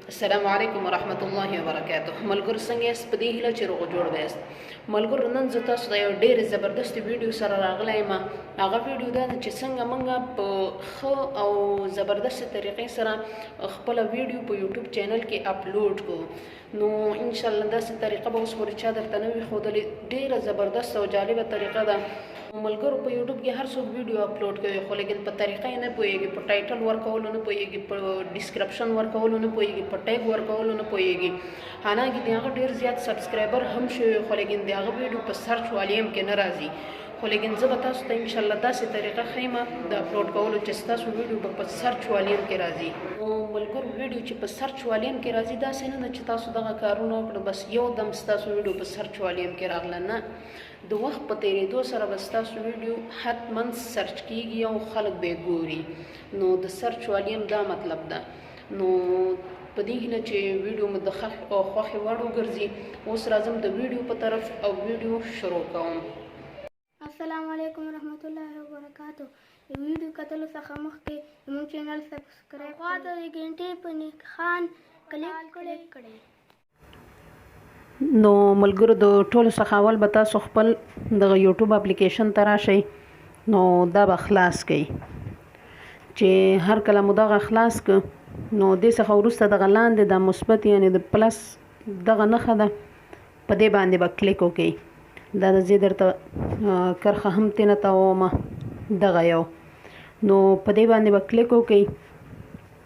السلام علیکم ورحمت الله وبرکاته. ملګرو څنګه یاست؟ په دې هیله چې روغ جوړ یاست. ملګرو نن زه تاسو ته یو ډېر زبردست ویډیو سره راغلی یم. هغه ویډیو دا ده چې څنګه موږ په ښه او زبردست طریقې سره خپله ویډیو په یوټیوب چینل کې اپلوډ کړو. نو انشاءالله داسې طریقه به اوس پورې چا درته نه وي ښودلې. ډېره زبردست او جالبه طریقه ده. ملګرو په یوټیوب کې هر څوک ویډیو اپلوډ کوي خو لیکن په طریقه یې نه پوهېږي، په ټایټل ورکولو نه پوهېږي، په ډسکرپشن ورکولو نه پوهېږي، په ټیګ ورکولو نه پوهېږي. حالانکه د هغه ډېر زیات سبسکرایبر هم شوي خو لیکن د هغه ویډیو په سرچ والیم کې نه راځي. خو لیکن زه به تاسو ته انشاءالله داسې طریقه ښیم د اپلوډ کولو چې ستاسو ویډیو به په سرچ والیم کې راځي. نو ملګرو ویډیو چې په سرچ والیم کې راځي داسې نه ده چې تاسو دغه کارونه وکړه بس یو دم ستاسو ویډیو په سرچ والیم کې راغله. نه، د وخت په تېرېدو سره به ستاسو ویډیو حتما سرچ کیږي او خلک به یې ګوري. نو د سرچ والیم دا مطلب ده. نو په دې هیله چې ویډیو مو د خوښې وړ وګرځي. اوس راځم د ویډیو په طرف او ویډیو شروع کوم. السلام علیکم ورحمت الله وبرکاتہ. د ویډیو کتلو څخه مخکې زموږ چینل سبسکرایب خواته د ګنټې په نښان کلیک کړئ. نو ملګرو د ټولو څخه اول به تاسو خپل دغه یوټیوب اپلیکیشن ته راشئ. نو دا به خلاص کړئ. چې هر کله مو دغه خلاص کړ نو دې څخه وروسته دغه لاندې د مثبت یعنی د پلس دغه نښه ده په دې باندې به کلیک وکړئ. دا د زه درته کرښه هم تېنه تاوومه دغه یو. نو په دې باندې به کلیک وکړئ.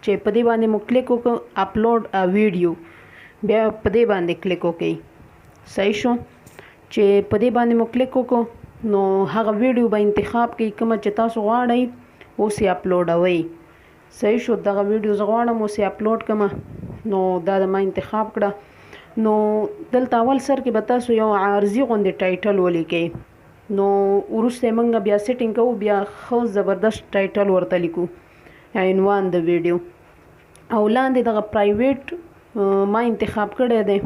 چې په دې باندې مو کلیک وکړ اپلوډ ا ویډیو، بیا په دې باندې کلیک وکړئ. صحیح شو. چې په دې باندې مو کلیک وکړو نو هغه ویډیو به انتخاب کړئ کومه چې تاسو غواړئ اوس یې اپلوډوئ. صحیح شو. دغه ویډیو زه غواړم اوس یې اپلوډ کړم. نو دا د ما انتخاب کړه. نو دلته اول سر کې به تاسو یو عارضي غوندې ټایټل ولیکئ. نو وروسته یې موږ بیا سیټینګ کوو، بیا ښه زبردست ټایټل ورته لیکو، عنوان د ویډیو. او لاندې دغه پرایویټ ما انتخاب کړی دی.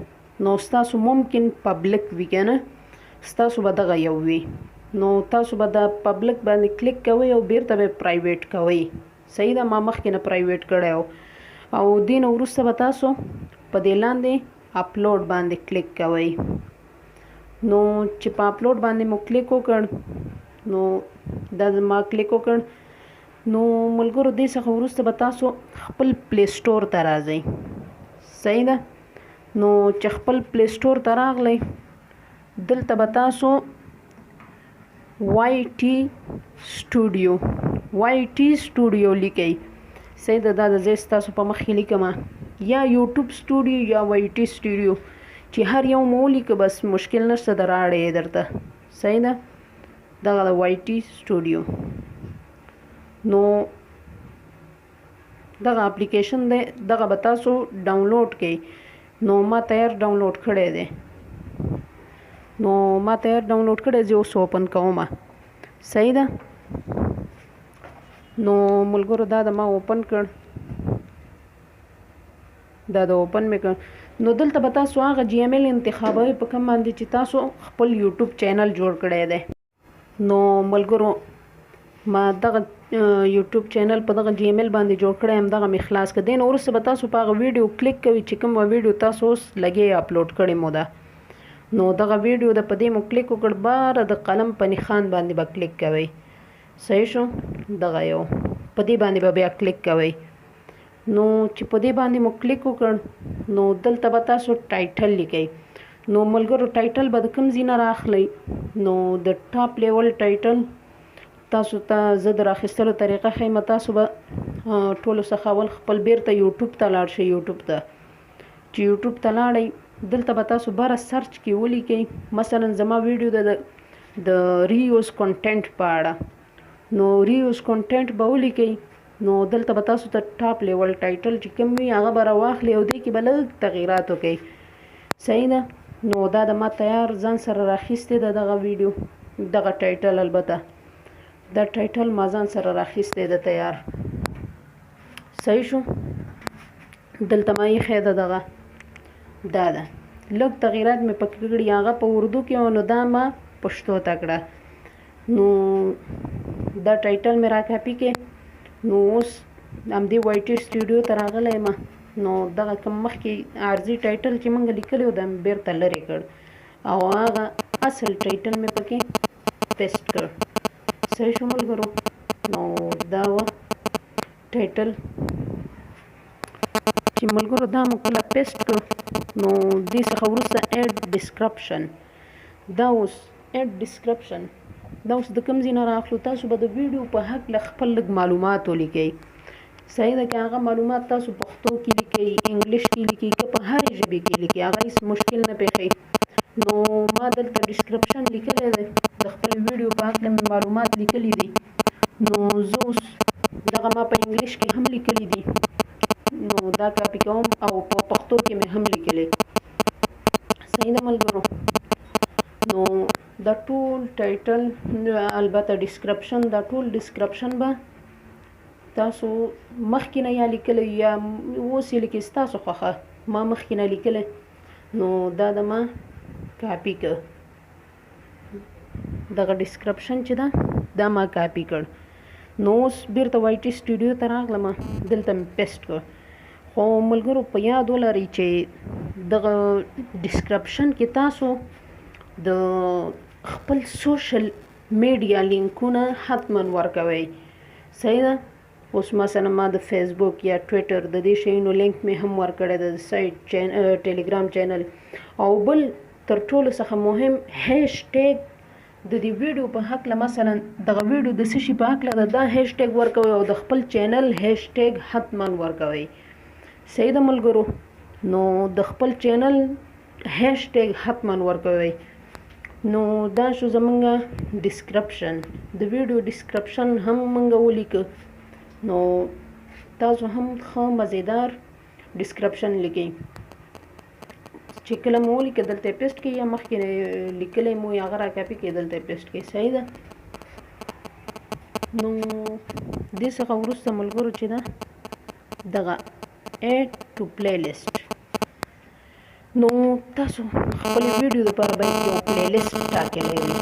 نو ستاسو ممکن پبلک وي که نه، ستاسو به دغه یو وي. نو تاسو به د پبلک باندې کلیک کوئ او بیرته به پرایویټ کوئ. صحیح ده. ما مخکې نه پرایویټ کړی و. او دې نه وروسته به تاسو په دې لاندې اپلوډ باندې کلیک کوئ. نو چې په اپلوډ باندې مو کلیک وکړ نو دا ما کلیک وکړ. نو ملګرو دې څخه وروسته به تاسو خپل پلی سټور ته راځئ. صحیح ده. نو چې خپل پلی سټور ته راغلی دلته به تاسو واي ټي سټوډیو لیکئ. صحیح ده. دا د زه ستاسو په مخ کې لیکم یا یوټیوب سټوډیو یا واي ټي سټوډیو، چې هر یو مو ولیکه بس مشکل نشته د راړې درته. صحیح ده. دغه د واي ټي سټوډیو. نو دغه اپلیکیشن دی، دغه به تاسو ډاونلوډ کړئ. نو ما تیار ډاونلوډ کړی دی. زه اوس اوپن کوم. صحیح ده. نو ملګرو دا د ما اوپن کړ. دا د اوپن مې کړ. نو دلته به تاسو هغه جی ایم ایل انتخابوئ په کوم باندې چې تاسو خپل یوټیوب چینل جوړ کړی دی. نو ملګرو ما دغه یوټیوب چینل په دغه جی ایم ایل باندې جوړ کړی یم. دغه مې خلاص کړ. دې نه وروسته به تاسو په هغه ویډیو کلیک کوئ چې کومه ویډیو تاسو اوس لګې اپلوډ کړې مو ده. نو دغه ویډیو د په دې مو کلیک وکړ، باره د قلم په نښان باندې به کلیک کوئ. صحیح شو. دغه یو په دې باندې به بیا کلیک کوئ. نو چې په دې باندې مو کلیک وکړ نو دلته به تاسو ټایټل لیکئ. نو ملګرو ټایټل به د کوم ځای نه راخلئ. نو د ټاپ لیول ټایټل تاسو ته زه د راخیستلو طریقه ښیم. تاسو به ټولو څخه اول خپل بیرته یوټیوب ته لاړ شئ. یوټیوب ته چې یوټیوب ته لاړئ دلته به تاسو بره سرچ کې ولیکئ مثلا زما ویډیو د ریوز کنټینټ په اړه. نو ریوز کنټینټ به ولیکئ. نو دلته به تاسو ته ټاپ لیول ټایټل چې کوم وي هغه به راواخلئ او دې کې به لږ تغییرات وکړئ. صحیح ده. نو دا د ما تیار ځان سره راخیستې ده دغه ویډیو، دغه ټایټل. البته دا ټایټل ما ځان سره راخیستې ده تیار. صحیح شو. دلته ما یې ښه ده دغه دا ده. لږ تغییرات مې پکې کړي، هغه په اردو کې، نو دا ما پښتو ته کړه. نو دا ټایټل مې را کاپي کې. نو اوس همدې واي ټي سټوډیو ته راغلی یم. نو دغه کوم مخکې عارضي ټایټل چې موږ لیکلی و دا مې بیرته لرې کړ او هغه اصل ټایټل مې پکې پیسټ کړ. صحیح شو ملګرو. نو دا و ټایټل چې ملګرو دا مو کله پیسټ کړ نو دې څخه وروسته ایډ ډسکرپشن. دا اوس ایډ ډسکرپشن دا اوس د کوم ځای نه رااخلو؟ تاسو به د ویډیو په هکله خپل لږ معلومات ولیکئ. صحیح ده که هغه معلومات تاسو پښتو کې لیکئ، انګلیش کې لیکئ، که په هرې ژبې کې لیکئ، هغه هېڅ مشکل نه پیښوي. نو ما دلته ډسکرپشن لیکلی دی، د خپل ویډیو په هکله مې معلومات لیکلي دي. نو زه اوس دغه ما په انګلیش کې هم لیکلي دي، نو دا کاپي کوم او په پښتو کې مې هم لیکلی. صحیح ده ملګرو. نو دا ټول ټایټل البته ډسکرپشن، دا ټول ډسکرپشن به تاسو مخکې نه یا لیکلی یا اوس یې لیکئ ستاسو خوښه. ما مخکې نه لیکلی نو دا د ما کاپي کړ. دغه ډسکرپشن چې ده دا ما کاپي کړ. نو اوس بیرته وای ټي سټوډیو ته راغلم، دلته مې پیسټ کړ. خو ملګرو په یاد ولرئ چې دغه ډسکرپشن کې تاسو د خپل سوشل میډیا لینکونه حتما ورکوئ. صحیح ده. اوس مثلا ما د فیسبوک یا ټویټر د دې شیانو لینک مې هم ورکړی د سایټ ټیلیګرام چینل. او بل تر ټولو څخه مهم هیشټیګ د دې ویډیو په هکله مثلا دغه ویډیو د څه شي په هکله ده دا هیشټیګ ورکوئ او د خپل چینل هیشټیګ حتما ورکوئ. صحیح ده ملګرو. نو د خپل چینل هیشټیګ حتما ورکوئ. نو دا شو زمونږ ډسکرپشن. د ویډیو ډسکرپشن هم مونږ ولیکه. نو تاسو هم ښه مزیدار ډسکرپشن لیکئ. چې کله مو ولیکه دلته یې پیسټ کړئ، یا مخکې لیکلی مو هغه را کاپي کړئ دلته یې پیسټ کړئ. صحیح ده. نو دې څخه وروسته ملګرو چې ده دغه ایډ ټو پلی لیسټ. نو تاسو خپل ویډیو لپاره باید یو پلی لیسټ ټاکلی وي.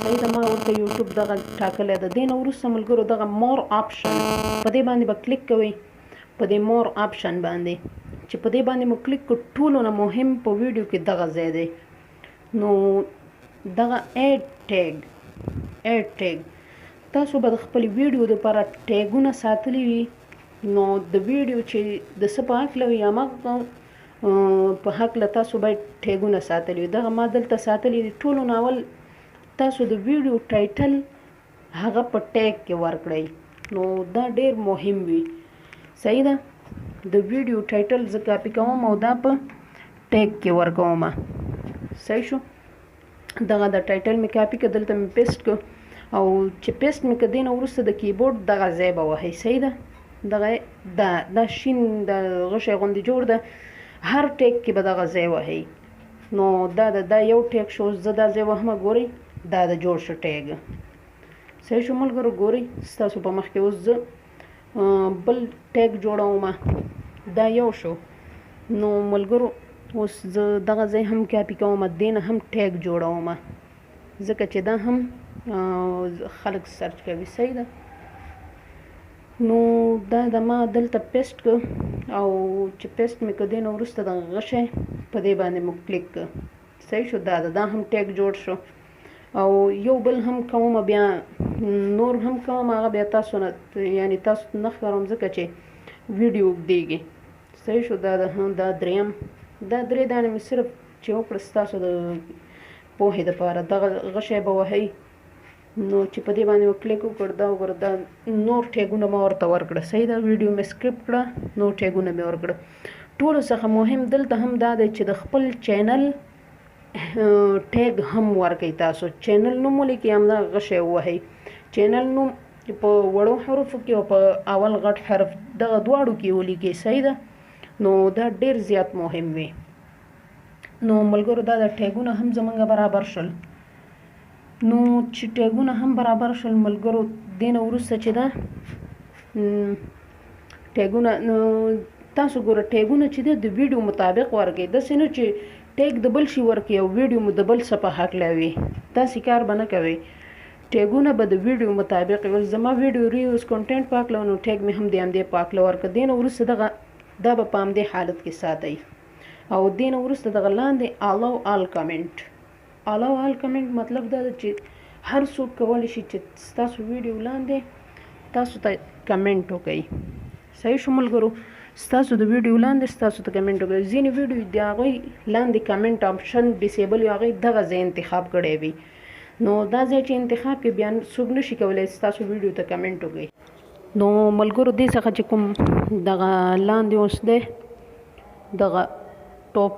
صحیح ده. ما ورته یوټیوب دغه ټاکلی ده. دې نه وروسته ملګرو دغه مور آپشن په دې باندې به کلیک کوئ، په دې مور آپشن باندې چې په دې باندې مو کلیک کړو ټولو نه مهم په ویډیو کې دغه ځای دی. نو دغه ایډ ټیګ تاسو به د خپل ویډیو لپاره ټیګونه ساتلی وي. نو د ویډیو چې د څه په هکله وي هماغه په هکله تاسو باید ټیګونه ساتلی وي. دغه ما دلته ساتلی دي. ټولو نه اول تاسو د ویډیو ټایټل هغه په ټیګ کې ورکړئ. نو دا ډیر مهم وي. صحیح ده. د ویډیو ټایټل زه کاپي کوم او دا په ټیګ کې ورکوم. صحیح شو. دغه د ټایټل مې کاپي کړ، دلته مې پیسټ کړ او چې پیسټ مې کړ دې نه وروسته د کیبورډ دغه ځای به وهئ. صحیح ده. دغه دا شین د غشی غوندې جوړ ده، هر ټیګ کې به دغه ځای وهئ. نو دا یو ټیګ شو. زه دا ځای وهمه، ګورئ دا د جوړ شو ټیګ. صحیح شو ملګرو. ګورئ ستاسو په مخ کې اوس زه بل ټیګ جوړوم. دا یو شو. نو ملګرو اوس زه دغه ځای هم کاپي کوم، دې نه هم ټیګ جوړوم ځکه چې دا هم خلک سرچ کوي. صحیح ده. نو دا د ما دلته پیسټ کړ او چې پیسټ مې کړ دې نه وروسته د غشی په دې باندې مو کلیک کړ. صحیح شو. دا هم ټیګ جوړ شو. او یو بل هم کوم، بیا نور هم کوم، هغه بیا تاسو نه یعنی تاسو نه ښکاروم ځکه چې ویډیو اوږدیږي. صحیح شو. دا دریم، دا درې دانې مې صرف چې وکړه ستاسو د پوهې دپاره. دغه غشی به وهئ. نو چې په دې باندې مو کلیک وکړ دا وګوره دا نور ټیګونه ما ورته ورکړه. صحیح ده. ویډیو مې سکرپ کړه، نور ټیګونه مې ورکړه. ټولو څخه مهم دلته هم دا دی چې د خپل چینل ټیګ هم ورکئ. تاسو چینل نوم ولیکئ، همدا غشی ووهئ. چینل نوم په وړو حروفو کې او په اول غټ حرف دغه دواړو کې ولیکئ. صحیح ده. نو دا ډیر زیات مهم وي. نو ملګرو دا د ټیګونه هم زمونږ برابر شول. نو چې ټیګونه هم برابر شول ملګرو، دې نه وروسته چې ده ټیګونه تاسو ګوره ټیګونه چې ده د ویډیو مطابق ورکئ. داسې نه چې ټیګ د بل شي ورکئ او ویډیو مو د بل څه په هکله وي. داسې کار به نه کوئ. ټیګونه به د ویډیو مطابق وي. زما ویډیو ریوز کنټینټ په هکله نو ټیګ مې هم د همدې په هکله ورکړه. دې نه وروسته دغه دا به په همدې حالت کې ساتئ. او دې نه وروسته دغه لاندې allow all comment مطلب دا ده چې هر څوک کولی شي چې ستاسو ویډیو لاندې تاسو ته کمنټ وکړي. صحیح شو ملګرو؟ ستاسو د ویډیو لاندې ستاسو ته کمنټ وکړي. ځینې ویډیو د هغوی لاندې کمنټ آپشن ډسیبل وي، هغوی دغه ځای انتخاب کړی وي. نو دا ځای چې انتخاب کې بیا څوک نشي کولی ستاسو ویډیو ته کمنټ وکړي. نو ملګرو دې څخه چې کوم دغه لاندې اوس دی دغه ټاپ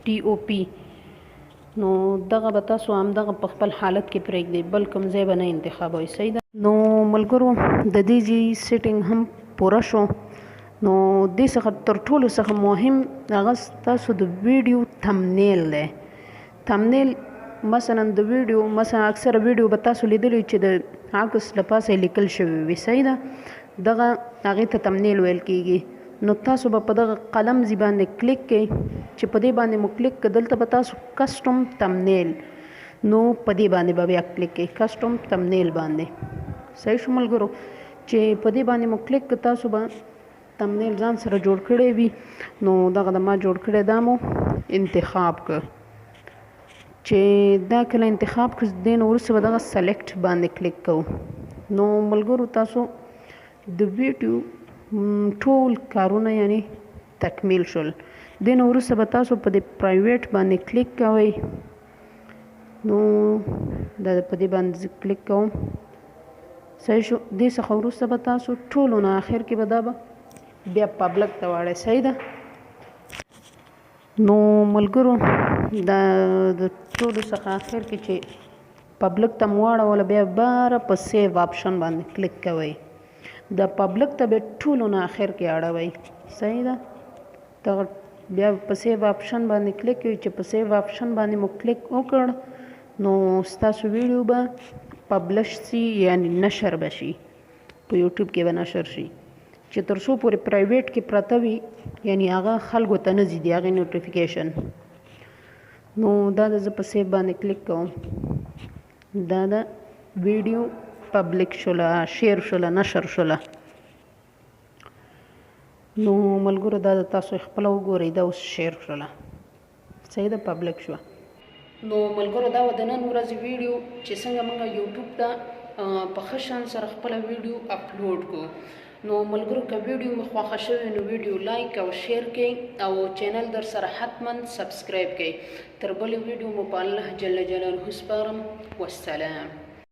TOP، نو دغه به تاسو همدغه په خپل حالت کې پرېږدئ، بل کوم ځای به نه انتخابوئ. صحیح ده؟ نو ملګرو د دې ځای سیټینګ هم پوره شو. نو دې څخه تر ټولو څخه مهم هغه ستاسو د ویډیو تمنیل دی. تمنیل مثلا د ویډیو اکثره ویډیو به تاسو لیدلی چې د عکس له پاسه لیکل شوي وي. صحیح ده؟ دغه هغې ته تمنیل ویل کېږي. نو تاسو به په دغه قلم ځای باندې کلیک کړئ چې په دې باندې مو کلیک کړه، دلته به تاسو کسټم تمنیل، نو په دې باندې به بیا کلیک کړئ، کسټم تمنیل باندې. صحیح شو ملګرو؟ چې په دې باندې مو کلیک کړه تاسو به تمنیل ځان سره جوړ کړی وي. نو دغه د ما جوړ کړی دا مو انتخاب کړ. چې دا کله انتخاب کړ دې نه وروسته به دغه سلیکټ باندې کلیک کوو. نو ملګرو تاسو د ویډیو ټول کارونه یعنی تکمیل شول. دې نه وروسته به تاسو په دې پرایویټ باندې کلیک کوئ. نو دا په دې باندې کلیک کوم. صحیح شو؟ دې څخه وروسته به تاسو ټولو نه آخر کې به دا به بیا پبلک ته واړئ. صحیح ده؟ نو ملګرو دا د ټولو څخه آخر کې چې پبلک ته مو واړوله بیا باره په سیو آپشن باندې کلیک کوئ. د پبلک ته به ټولو نه آخر کې اړوئ. صحیح ده؟ دغه بیا په سیو آپشن باندې کلیک کوئ. چې په سیو آپشن باندې مو کلیک وکړ نو ستاسو ویډیو به پبلش شي، یعنی نشر به شي، په یوټیوب کې به نشر شي. چې تر څو پورې پرایویټ کې پرته وي یعنی هغه خلکو ته نه ځي د هغې نوټیفیکیشن. نو دا د زه په سیو باندې کلیک کوم. دا د ویډیو پبلک شوله، شیر شوله، نشر شوله. نو ملګرو دا د تاسو خپله وګورئ، دا اوس شیر شوله. صحیح ده؟ پبلک شوه. نو ملګرو دا و د نن ورځې ویډیو چې څنګه موږ یوټیوب ته په ښه شان سره خپله ویډیو اپلوډ کړو. نو ملګرو که ویډیو مې خوښه شوې نو ویډیو لایک او شیر کړئ او چینل در سره حتما سبسکرایب کړئ. تر بلې ویډیو مو په الله جل جلاله سپارم. والسلام.